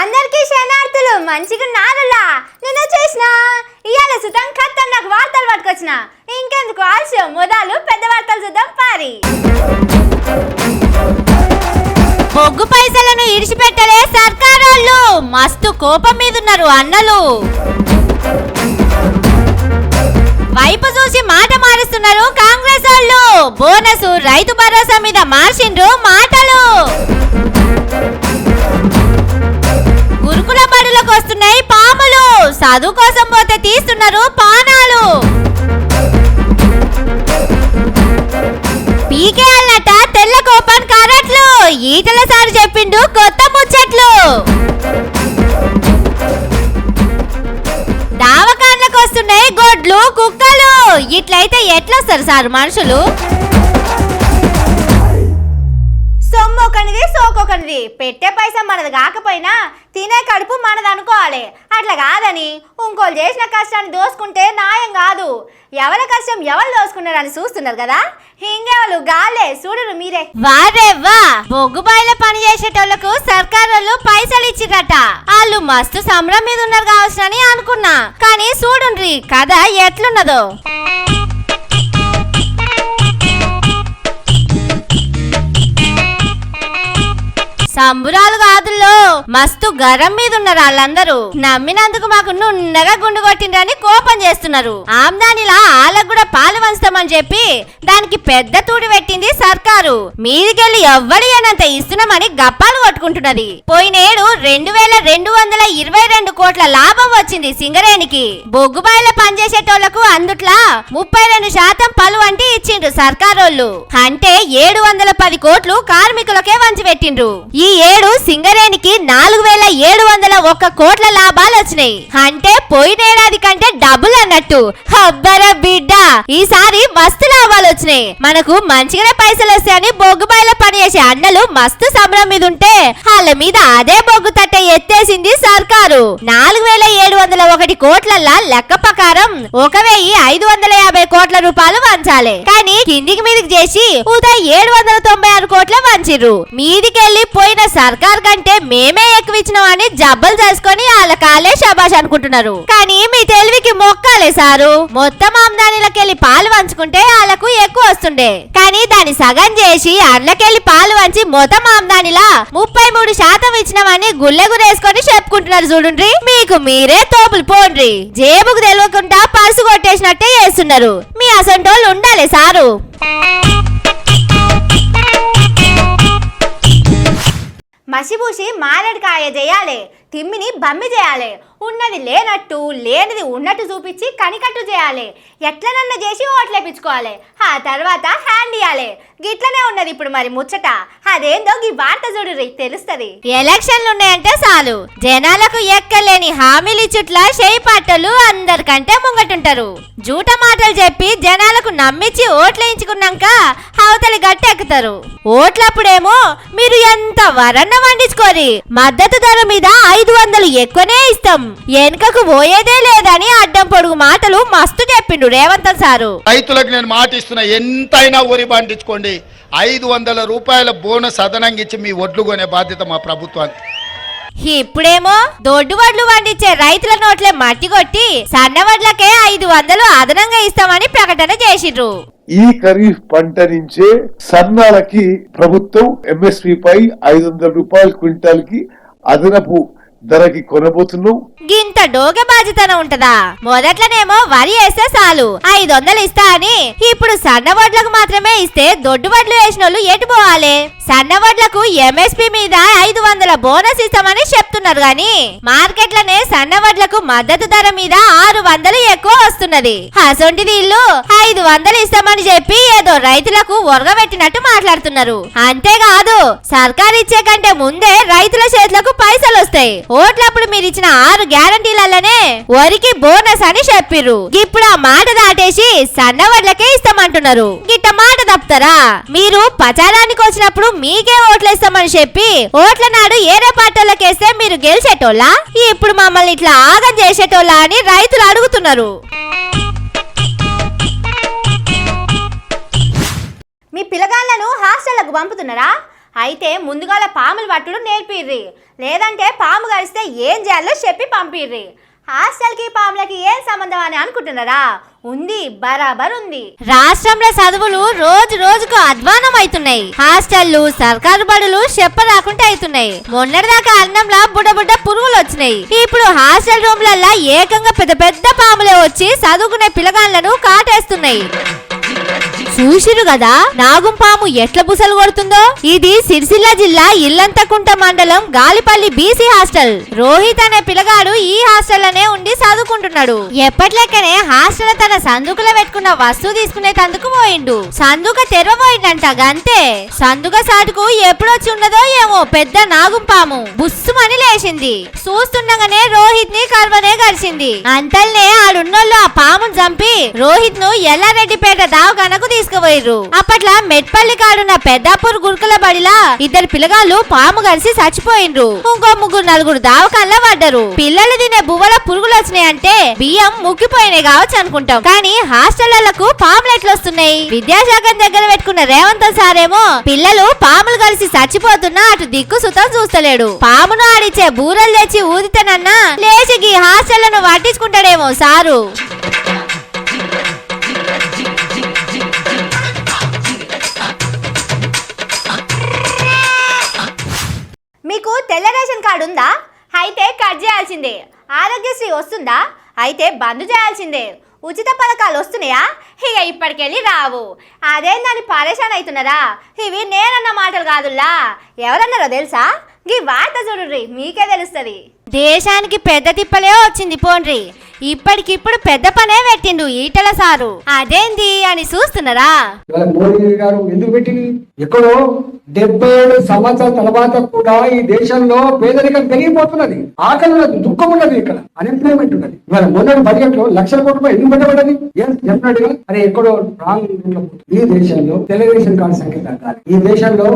అందరికీ శనార్థులు మంచిగా నాలులా నేను వచ్చేసిన ఇవాళ సుతం ఖతం నాకు వార్తలు పట్టుకొచ్చిన ఇంకెందుకు ఆలస్యం మొదలు పెద్ద వార్తలు చూద్దాం పారి. బొగ్గు పైసలను ఇడిచిపెట్టలే సర్కారోళ్ళు, మస్తు కోపం మీద ఉన్నారు అన్నలు. వైపు చూసి మాట మారుస్తున్నారు కాంగ్రెస్ వాళ్ళు. బోనస్ రైతు భరోసా మీద మార్చిండ్రు మాటలు. గురుకుల బడులకు వస్తున్నాయి పాములు, చదువు కోసం పోతే తీస్తున్నారు పానాలు. పీకే అన్నట తెల్ల కోపన్ కారట్లు, ఈటల సార్ చెప్పిండు కొత్త ముచ్చట్లు. దావకాన్లకు వస్తున్నాయి గొడ్లు కుక్కలు, ఇట్లయితే ఎట్లొస్తారు సార్ మనుషులు? సొమ్మొకనిది సోకొకనిది, పెట్టే పైసా మనది కాకపోయినా తినే కడుపు మనది అనుకోవాలి. అట్లా కాదని ఇంకోళ్ళు చేసిన కష్టాన్ని దోసుకుంటే న్యాయం కాదు. ఎవరి కష్టం ఎవరు దోసుకున్నారని చూస్తున్నారు కదా, ఇంకెవరు గాలే చూడరు మీరే. వారేవ్వా, బొగ్గుబాయిల పని చేసేటోళ్లకు సర్కారోళ్ళు పైసలు ఇచ్చిరట. వాళ్ళు మస్తు సంబరం మీద ఉన్నారు కావచ్చునని అనుకున్నా, కానీ చూడుండ్రి కథ ఎట్లున్నదో. సంబురాలు కాదుల్లో మస్తు గరం మీద ఉన్నారు వాళ్ళందరూ. నమ్మినందుకు మాకు నున్నగా గుండు కొట్టిండ్రని కోపం చేస్తున్నారు. ఆమ్దానిలా వాళ్ళకు కూడా పాలు వంచుతామని చెప్పి దానికి పెద్ద తూడి పెట్టింది సర్కారు. మీదికెళ్ళి ఎవ్వడి అనంత ఇస్తున్నామని గప్పాలు కొట్టుకుంటున్నది. పోయినేడు 2222 కోట్ల లాభం వచ్చింది సింగరేణికి. బొగ్గుబాయిల పనిచేసేటోళ్లకు అందుట్లా 32% పలు అంటే ఇచ్చిండ్రు సర్కారోళ్ళు. అంటే 710 కోట్లు కార్మికులకే వంచి పెట్టిండ్రు. ఈ ఏడు సింగరేణికి 4701 కోట్ల లాభాలు వచ్చినాయి. అంటే పోయినేడాది కంటే డబుల్ అన్నట్టు. హబ్బరా బిడ్డ, ఈసారి మస్తు లాభాలు వచ్చినాయి. మనకు మంచిగానే పైసలు వస్తాయని బొగ్గుబాయిల పని చేసే అన్నలు మస్తు సంబరం మీద ఉంటే వాళ్ళ మీద అదే బొగ్గు తట్ట ఎత్తేసింది సర్కారు. 4701 కోట్లల్లా లెక్క ప్రకారం 1550 కోట్ల రూపాయలు వంచాలి. కానీ కిందికి మీదికి చేసి ఉదయం 796 కోట్ల వంచిర్రు. మీదికెళ్ళి పోయిన సర్కార్ కంటే మేమే ఎక్కువ ఇచ్చినామని జబ్బలు చేసుకొని వాళ్ళ కాలే శబాష్ అనుకుంటున్నారు. కానీ మీ తెలివికి మొక్కాలే సారు. మొత్తం ఆమ్దానిలకెళ్ళి పాలు వంచుకుంటే వాళ్ళకు ఎక్కువ వస్తుండే, కానీ దాన్ని సగం చేసి అర్లకెళ్ళి పాలు వంచి మొత్తం ఆమ్దానిలా 33% ఇచ్చినామని గుల్లెగురేసుకొని చెప్పుకుంటున్నారు. చూడుండ్రి, మీకు మీరే తోపులు పోండ్రి. జేబుకు తెలియకుండా పర్సు కొట్టేసినట్టే చేస్తున్నారు. మీ అసంటోళ్ళు ఉండాలి సారు. మసిబూసి మారేడుకాయ చేయాలి, తిమ్మిని బమ్మి చేయాలి, ఉన్నది లేనట్టు లేనిది ఉన్నట్టు చూపించి కనికట్టు చేయాలి. ఎట్లనన్నా చేసి ఓట్లేపించుకోవాలి, ఆ తర్వాత హ్యాండ్ ఇయ్యాలి. గిట్లనే ఉన్నది ఇప్పుడు మరి ముచ్చట. అదేందో ఈ వార్త చూడు తెలుస్తుంది. ఎలక్షన్లు ఉన్నాయంటే చాలు జనాలకు ఎక్కలేని హామీలు ఇచ్చుట్లా చేయి పాటలు అందరికంటే ముంగటుంటారు. జూట మాటలు చెప్పి జనాలకు నమ్మించి ఓట్లేయించుకున్నాక అవతలి గట్టెక్కుతారు. ఓట్లప్పుడేమో మీరు ఎంత వరన్న వండించుకోరి, మద్దతు ధర మీద 500 ఎక్కువనే ఇస్తాం, వెనుకకు పోయేదే లేదని అడ్డం పొడుగు మాటలు మస్తు చెప్పిండు రేవంత్ సారు. రైతులకు నేను మాట ఇస్తున్నా, ఎంతైనా ఊరి పండించుకోండి. 500 రూపాయల బోనస్ అదనంగా ఇచ్చి మీ ఒడ్లు కొనే బాధ్యత మా ప్రభుత్వానికి. ఇప్పుడేమో దొడ్డు వడ్లు పండించే రైతుల నోట్లే మట్టి కొట్టి సన్న వడ్లకే 500 అదనంగా ఇస్తామని ప్రకటన చేసిండ్రు. ఈ ఖరీఫ్ పంట నుంచే సన్నాలకి ప్రభుత్వం ఎంఎస్పీ పై 500 రూపాయల క్వింటాల్ కి అదనపు ధరకి కొనబోతున్నాం. గింత డోగ బాధ్యతన ఉంటదా? మొదట్లనేమో వరి వేస్తే చాలు 500 ఇస్తా అని, ఇప్పుడు సన్న వడ్లకు మాత్రమే ఇస్తే దొడ్డు వడ్లు వేసినోళ్ళు ఎటు పోవాలి? సన్న వడ్లకు ఎంఎస్పీ మీద 500 బోనస్ ఇస్తామని చెప్తున్నారు గాని మార్కెట్లనే సన్న వడ్లకు మద్దతు ధర మీద 600 ఎక్కువ వస్తున్నది. అసొంటిది ఇల్లు 500 ఇస్తామని చెప్పి ఏదో రైతులకు ఒరగబెట్టినట్టు మాట్లాడుతున్నారు. అంతేకాదు సర్కారు ఇచ్చే కంటే ముందే రైతుల చేతులకు పైసలు వస్తాయి. ఓట్లప్పుడు మీరు ఇచ్చిన 6 గ్యారంటీలనే వరికి బోనస్ అని చెప్పిర్రు. ఇప్పుడు ఆ మాట దాటేసి సన్న వడ్లకే ఇస్తామంటున్నారు. గిట్ట మాట తప్పుతారా? మీరు ప్రచారానికి వచ్చినప్పుడు మీకే ఓట్లేస్తామని చెప్పి ఓట్ల నాడు ఏరే పార్టీలకేస్తే మీరు గెలిచేటోళ్ళా? ఇప్పుడు మమ్మల్ని ఇట్లా ఆగం చేసేటోళ్ళా అని రైతులు అడుగుతున్నారు. మీ పిల్లగాళ్లను హాస్టళ్లకు పంపుతున్నారా? అయితే ముందుగాల పాములు పట్టుడు నేర్పిర్రి, లేదంటే పాము కలిస్తే ఏం చేయాలో చెప్పి పంపిర్రి. హాస్టల్కి పాములకి ఏం సంబంధం అని అనుకుంటున్నారా? ఉంది, బరాబర్ ఉంది. రాష్ట్రంలో చదువులు రోజు రోజుకు అధ్వానం అవుతున్నాయి. హాస్టళ్లు, సర్కారు బడులు చెప్పరాకుంటే అవుతున్నాయి. మొన్నటిదాకా అన్నంలా బుడ్డ పురుగులు వచ్చినాయి. ఇప్పుడు హాస్టల్ రూమ్లల్లా ఏకంగా పెద్ద పెద్ద పాములే వచ్చి చదువుకునే పిల్లగాళ్లను కాటేస్తున్నాయి. చూసిరు కదా నాగుం పాము ఎట్ల బుసలు కొడుతుందో. ఇది సిరిసిల్ల జిల్లా ఇల్లంతకుంట మండలం గాలిపల్లి బీసీ హాస్టల్. రోహిత్ అనే పిల్లగాడు ఈ హాస్టల్ అనే ఉండి చదువుకుంటున్నాడు. ఎప్పటిలెక్కనే హాస్టల్ తన సందుకులో పెట్టుకున్న వస్తువు తీసుకునేటందుకు పోయిండు. సందుక తెరవబోయిందంట. గంతే సందుక సాటుకు ఎప్పుడొచ్చి ఉన్నదో ఏమో పెద్ద నాగుం పాము బుస్సుమని లేచింది. చూస్తుండగానే రోహిత్ ని కర్వనే గడిచింది. అంతల్నే ఆడున్నోళ్ళు ఆ పామును చంపి రోహిత్ ను ఎల్లారెడ్డిపేట దావఖానకు తీసుకుపోయిర్రు. అప్పట్లా మెట్పల్లి కాడున్న పెద్దాపూర్ గురుకుల బడిలా ఇద్దరు పిల్లగాళ్ళు పాము కలిసి చచ్చిపోయిండ్రు. ఇంకో 3-4 దావఖానలో పడ్డారు. పిల్లలు తినే బువ్వల పురుగులు వచ్చినాయంటే బియ్యం ముక్కిపోయినాయి కావచ్చు అనుకుంటాం. కానీ హాస్టళ్లకు పాములు ఎట్లొస్తున్నాయి? విద్యాశాఖ దగ్గర పెట్టుకున్న రేవంత్ సారేమో పిల్లలు పాములు కలిసి చచ్చిపోతున్నా అటు దిక్కు సుతం చూస్తలేడు. పామును ఆడిచ్చే బూరలు తెచ్చి ఊదితేనన్నా లేచి ఈ హాస్టళ్లను పట్టించుకుంటాడేమో సారు. మీకు తెల్ల రేషన్ కార్డు ఉందా? అయితే కట్ చేయాల్సిందే. ఆరోగ్యశ్రీ వస్తుందా? అయితే బంద్ చేయాల్సిందే. ఉచిత పథకాలు వస్తున్నాయా? ఇక ఇప్పటికెళ్ళి రావు. అదేందని పరేషాన్ అవుతున్నారా? ఇవి నేనన్న మాటలు కాదుల్లా. ఎవరన్నారో తెలుసా? ఈ వార్త చూడుర్రి, మీకే తెలుస్తుంది. దేశానికి పెద్ద తిప్పలే వచ్చింది పోండ్రి. ఇప్పటికిప్పుడు పెద్ద పనే పెట్టిండు ఈటల సారు. అదేంది అని చూస్తున్నారా? మోడీ గారు ఎందుకు పెట్టింది? ఎక్కడో 77 సంవత్సరాల తర్వాత కూడా ఈ దేశంలో పేదరికం పెరిగిపోతున్నది. ఆకలి ఉన్నది, దుఃఖం ఉన్నది, ఇక్కడ అన్ఎంప్లాయ్మెంట్ ఉన్నది. ఇవాళ మొన్నటి బడ్జెట్ లో 1,00,000 కోట్ల రూపాయలు ఎందుకు పెట్టబడ్డది? చెప్పినట్టుగా అరే ఎక్కడో రాంగ్. ఈ దేశంలో టెలివిజన్ కార్డు సంఖ్య తగ్గాలి. ఈ దేశంలో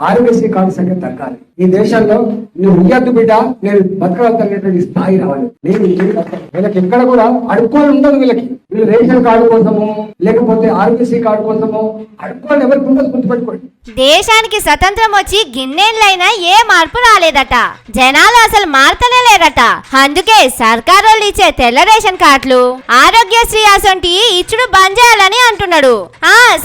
ఆరోగ్యశ్రీ కార్డు సంఖ్య తగ్గాలి. ఈ దేశంలో నువ్వు ఇయ్యద్దు బిడ్డ, నేను బతకగలుగుతున్నటువంటి స్థాయి రావాలి. వీళ్ళకి ఎక్కడ కూడా అడుక్కోని ఉండదు. వీళ్ళు రేషన్ కార్డు కోసము లేకపోతే ఆరోగ్యశ్రీ కార్డు కోసము అడుక్కోని ఎవరికి ఉండదు, గుర్తుపెట్టుకోండి. దేశానికి స్వతంత్రం వచ్చి గిన్నెలైనా ఏ మార్పు రాలేదట. జనాలు అసలు మారుతనే లేరట. అందుకే సర్కారోళ్ళు ఇచ్చే తెల్ల రేషన్ కార్డులు, ఆరోగ్యశ్రీ అసొంటి ఇచ్చుడు బంద్ చేయాలని అంటున్నాడు.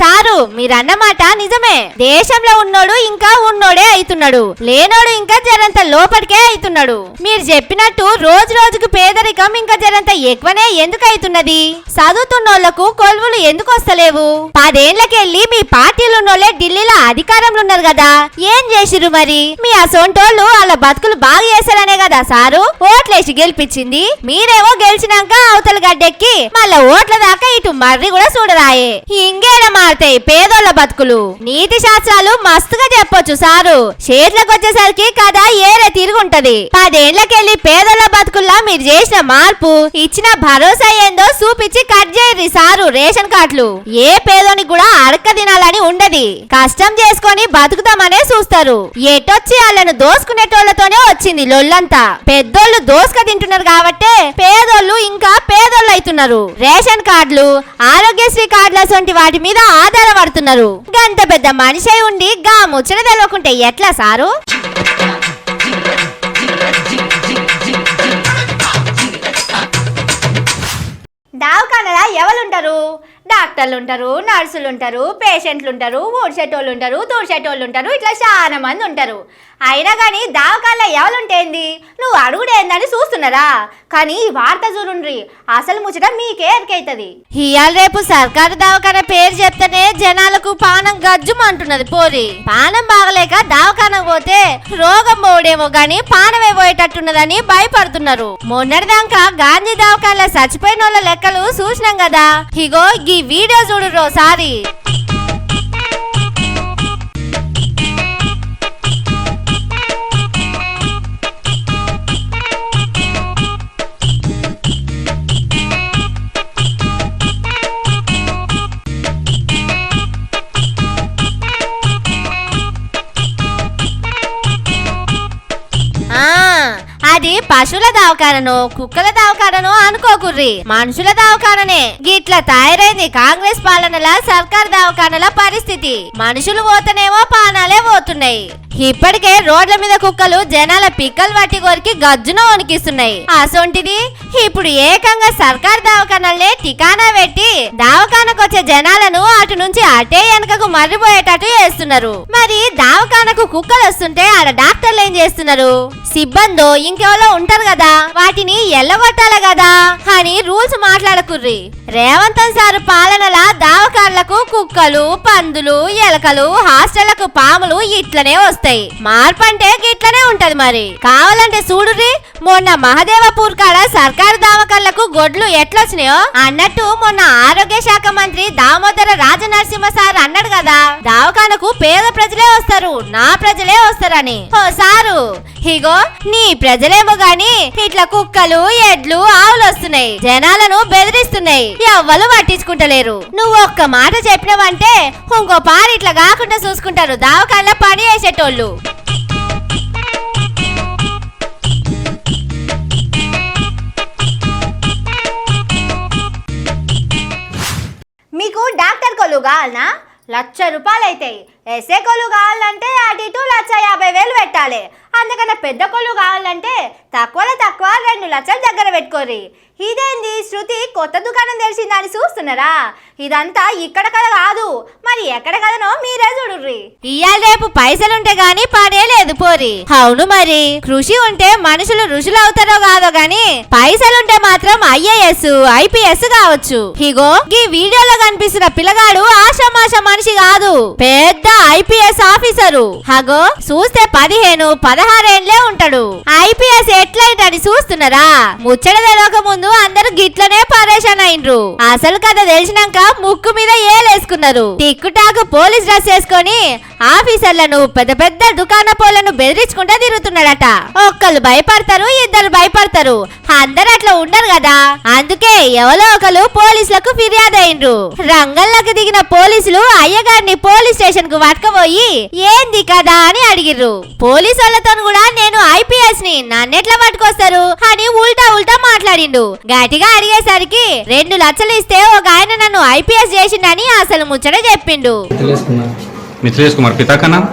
సారు మీరన్నమాట నిజమే. దేశంలో ఉన్నోడు ఇంకా ఉన్నోడే అవుతున్నాడు, లేనోడు ఇంకా జరంత లోపలికే అవుతున్నాడు. మీరు చెప్పినట్టు రోజు రోజుకు పేదరికం ఇంకా జరంత ఎక్కువనే ఎందుకు అవుతున్నది? చదువుతున్నోళ్లకు కొలువులు ఎందుకు వస్తలేవు? 10 ఏళ్లకెళ్ళి మీ పార్టీలు ఉన్నోళ్లే ఢిల్లీలో అధికారంలో ఉన్నారు కదా, ఏం చేసిరు మరి? మీ అసొంటోళ్ళు వాళ్ళ బతుకులు బాగా చేశారనే కదా సారు ఓట్లేసి గెలిపించింది. మీరేమో గెలిచినాక అవతల గడ్డెక్కి మళ్ళా ఓట్ల దాకా ఇటు మర్రి కూడా చూడరాయే. ఇంకేలా మారుతాయి పేదోళ్ల బతుకులు? నీతి శాస్త్రాలు మస్తుగా చెప్పొచ్చు సారు, చేతులకు వచ్చేసరికి కదా ఏరే తిరుగుంటది. 10 ఏళ్లకెళ్ళి పేదోళ్ల బతుకుల్లా మీరు చేసిన మార్పు, ఇచ్చిన భరోసా ఏందో చూపించి కట్ చేయర్రి సారు రేషన్ కార్డులు. ఏ పేదోనికి కూడా అడక తినాలని ఉండది, కష్టం చేసుకొని బతుకుతామనే చూస్తారు. ఎటొచ్చి వాళ్ళను దోసుకునేటోళ్లతోనే వచ్చింది లొల్లంతా. పెద్దోళ్ళు దోసుక తింటున్నారు కాబట్టే పేదోళ్ళు ఇంకా పేదోళ్ళు అవుతున్నారు. రేషన్ కార్డులు, ఆరోగ్యశ్రీ కార్డుల వంటి వాటి మీద ఆధారపడుతున్నారు. గంత పెద్ద మనిషి ఉండి గా ముచ్చట తెలవకుంటే ఎట్లా సారు? దావఖానలా ఎవరుంటారు? డాక్టర్లు ఉంటారు, నర్సులు ఉంటారు, పేషెంట్లు ఉంటారు, ఊడ్చేటోళ్ళు ఉంటారు, తూడ్చేటోళ్ళు ఉంటారు, ఇట్లా చాలా మంది ఉంటారు. అయినా కానీ దావఖానలో ఎవరుంటేంది? నువ్వు అడుగుడేందని చూస్తున్నారా? కానీ ఈ వార్త చూడుండ్రి, అసలు ముచ్చట మీకే ఎరికైతుంది. ఇయాల రేపు సర్కారు దవాఖాన పేరు చెప్తేనే జనాలకు పానం గజ్జుమంటున్నది పోరి. పానం బాగలేక దవాఖానకు పోతే రోగం పోవడేమో గాని పానమే పోయేటట్టున్నదని భయపడుతున్నారు. మొన్నటిదాకా గాంధీ దవాఖానలో చచ్చిపోయిన వాళ్ళ లెక్కలు చూసినాం కదా. ఇగో ఈ వీడియో చూడురో సారి. అది ఇది పశువుల దవాఖానను కుక్కల దవాఖానను అనుకోకుర్రి, మనుషుల దవాఖాననే. గిట్ల తయారైంది కాంగ్రెస్ పాలనల సర్కార్ దవాఖానల పరిస్థితి. మనుషులు పోతేనేమో పానాలే పోతున్నాయి. ఇప్పటికే రోడ్ల మీద కుక్కలు జనాల పిక్కలు పట్టి కొరికి గజ్జున వణికిస్తున్నాయి. అసొంటిది ఇప్పుడు ఏకంగా సర్కార్ దవాఖానల్నే టికానా పెట్టి దవాఖానకొచ్చే జనాలను అటు నుంచి అటే వెనకకు మర్రిపోయేటట్టు చేస్తున్నారు. మరి దవాఖానకు కుక్కలు వస్తుంటే ఆడ డాక్టర్లు ఏం చేస్తున్నారు? సిబ్బందో ఇంకెవరో ఉంటారు కదా, వాటిని ఎల్లగొట్టాలి కదా అని రూల్స్ మాట్లాడకుర్రి. రేవంత్ సార్ పాలనల దవాఖానలకు కుక్కలు పందులు ఎలకలు హాస్టళ్లకు పాములు ఇట్లనే వస్తాయి. మార్పు అంటే గిట్లనే ఉంటది. మరి కావాలంటే చూడుర్రి, మొన్న మహదేవపూర్ కాడ సర్కారు దవాఖానలకు గొడ్లు ఎట్లొచ్చినాయో అన్నట్టు మొన్న ఆరోగ్య శాఖ మంత్రి దామోదర రాజనరసింహ సార్ అన్నాడు కదా, దవాఖానకు పేద ప్రజలే వస్తారు, నా ప్రజలే వస్తారని. ఓ సారు, ఇగో నీ ప్రజలేమో గాని ఇట్లా కుక్కలు ఎడ్లు ఆవులు వస్తున్నాయి, జనాలను బెదిరిస్తున్నాయి, ఎవ్వరు పట్టించుకుంటలేరు. నువ్వు ఒక్క మాట చెప్పినవంటే ఇంకో పారి ఇట్లా కాకుండా చూసుకుంటారు దవాఖానలో పని చేసేటోళ్ళు. మీకు డాక్టర్ కొలు కావాలనా? 1,00,000 రూపాయలు అవుతాయి. ఎస్ఏ కొలు కావాలంటే అటు ఇటు 1,50,000 పెట్టాలి. అందుకన్నా పెద్ద కొలు కావాలంటే తక్కువలో తక్కువ 2 లక్షలు దగ్గర పెట్టుకోరి. ఇదేంది శృతి కొత్త దుకాణం తెలిసిందని చూస్తున్నారా? ఇదంతా ఇక్కడ కథ కాదు, మరి ఎక్కడ కథనో మీరే చూడుర్రి. ఇయాల రేపు పైసలుంటే గాని పనే లేదు పోరి. అవును మరి, కృషి ఉంటే మనుషులు ఋషులు అవుతారో కాదో గాని పైసలుంటే మాత్రం IAS IPS కావచ్చు. ఇగో ఈ వీడియోలో కనిపిస్తున్న పిల్లగాడు ఆషామాష మనిషి కాదు, పెద్ద IPS ఆఫీసరు. అగో చూస్తే 15-16 ఏళ్లే ఉంటాడు. IPS ఎట్లయితని చూస్తున్నారా? ముచ్చట తెలవక ముందు అందరూ గిట్లనే పరేషాన్ అయినరు. అసలు కథ తెలిసినాక ముక్కు మీద ఏలేసుకున్నారు. టిక్కు టాకు పోలీస్ డ్రెస్ వేసుకొని ఆఫీసర్లను పెద్ద పెద్ద దుకాణపోలను బెదిరించుకుంటా తిరుగుతున్నాడట. ఒక్కళ్ళు భయపడతారు, ఇద్దరు భయపడతారు, అందరు అట్లా ఉండరు కదా. అందుకే ఎవరో ఒకరు పోలీసులకు ఫిర్యాదు అయినరు. రంగంలోకి దిగిన పోలీసులు అయ్యగారిని పోలీస్ స్టేషన్ కు పట్టుకుపోయి ఏంది కదా అని అడిగిర్రు. పోలీసు వాళ్ళతో కూడా నేను IPS ని, నన్నెట్లా పట్టుకొస్తారు అని ఉల్టా ఉల్టా మాట్లాడిండు. గట్టిగా అడిగేసరికి 2 లక్షలు ఇస్తే ఒక ఆయన నన్ను IPS చేసిండని అసలు ముచ్చట చెప్పిండు. मिथिलेश कुमार, पिता का नाम?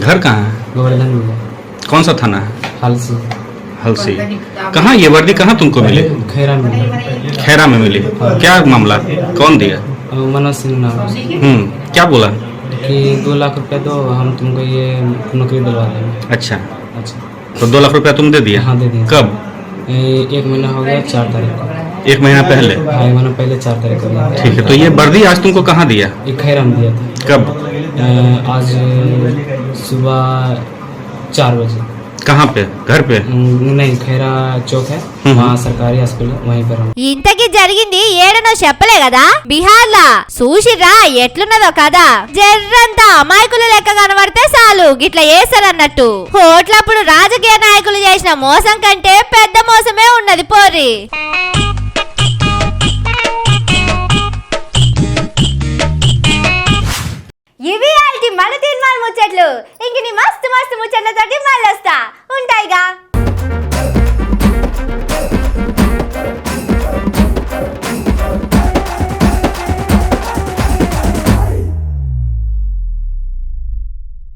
घर कहाँ है? कौन सा थाना है? हलसी। कहाँ ये वर्दी कहाँ तुमको मिली? खैरा में मिली। क्या मामला, कौन दिया? मनोज सिंह नाम। क्या बोला? कि 2 लाख रुपया दो, हम तुमको ये नौकरी दिलवा देंगे। अच्छा, तो 2 लाख रुपया तुम दे दिया? हाँ दे दिया। कब? 1 महीना हो गया, 4 तारीख को। 1 महीना पहले? हाँ, 1 महीना पहले 4 तारीख को दिया। ठीक है, तो ये वर्दी आज तुमको कहाँ दिया? ये खैरा में दिया था। कब? आज सुबह 4 बजे। कहाँ पे? घर पे? नहीं, खैरा चौक है, वहाँ सरकारी हॉस्पिटल, वहीं पर हम। ఇంతకి జరిగింది ఏడనో చెప్పలే కదా బిహార్ లా. చూసిరా ఎట్లున్నదో కదా. జర్రంతా అమాయకులు లెక్క కనబడితే చాలు గిట్ల చేస్తారన్నట్టు. ఓట్లప్పుడు రాజకీయ నాయకులు చేసిన మోసం కంటే పెద్ద మోసమే ఉన్నది పోరి. ఇవి మన తీర్మానం ముచ్చట్లు. ఇంక నీ మస్తు మస్తు ముచ్చట్లతోటి మళ్ళీ వస్తా. ఉంటాయిగా.